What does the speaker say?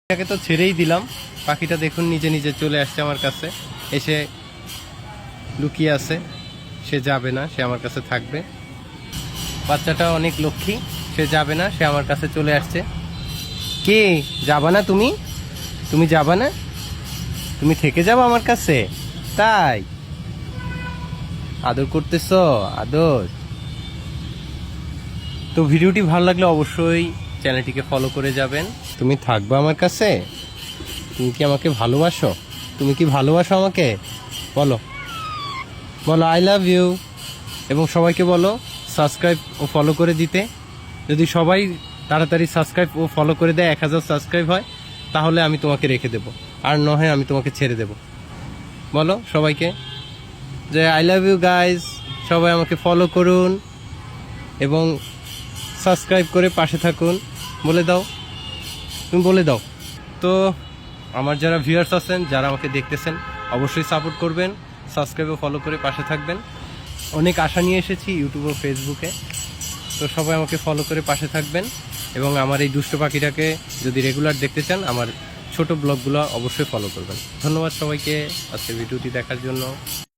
পাখিটাকে তো ছেড়েই দিলাম। পাখিটা দেখুন নিজে নিজে চলে আসছে আমার কাছে, এসে লুকিয়ে আছে। সে যাবে না, সে আমার কাছে থাকবে। বাচ্চাটা অনেক লক্ষ্মী, সে যাবে না, সে আমার কাছে চলে আসছে। কে যাবা না? তুমি তুমি যাবা না? তুমি থেকে যাবো আমার কাছে? তাই আদর করতেছ? আদর। তো ভিডিওটি ভালো লাগলে অবশ্যই চ্যানেলটিকে ফলো করে যাবেন। তুমি থাকবে আমার কাছে? তুমি কি আমাকে ভালোবাসো? তুমি কি ভালোবাসো আমাকে? বলো, বলো আই লাভ ইউ। এবং সবাইকে বলো সাবস্ক্রাইব ও ফলো করে দিতে। যদি সবাই তাড়াতাড়ি সাবস্ক্রাইব ও ফলো করে দেয়, 1000 সাবস্ক্রাইব হয়, তাহলে আমি তোমাকে রেখে দেব, আর নয় আমি তোমাকে ছেড়ে দেব। বলো সবাইকে যে আই লাভ ইউ গাইজ। সবাই আমাকে ফলো করুন এবং সাবস্ক্রাইব করে পাশে থাকুন। বলে দাও, তুমি বলে দাও। তো আমার যারা ভিউয়ার্স আছেন, যারা আমাকে দেখতেছেন, অবশ্যই সাপোর্ট করবেন, সাবস্ক্রাইব ও ফলো করে পাশে থাকবেন। অনেক আশা নিয়ে এসেছি ইউটিউব ও ফেসবুকে। তো সবাই আমাকে ফলো করে পাশে থাকবেন এবং আমার এই দুষ্ট পাখিটাকে যদি রেগুলার দেখতে চান, আমার ছোট ব্লগগুলো অবশ্যই ফলো করবেন। ধন্যবাদ সবাইকে আজকের ভিডিওটি দেখার জন্য।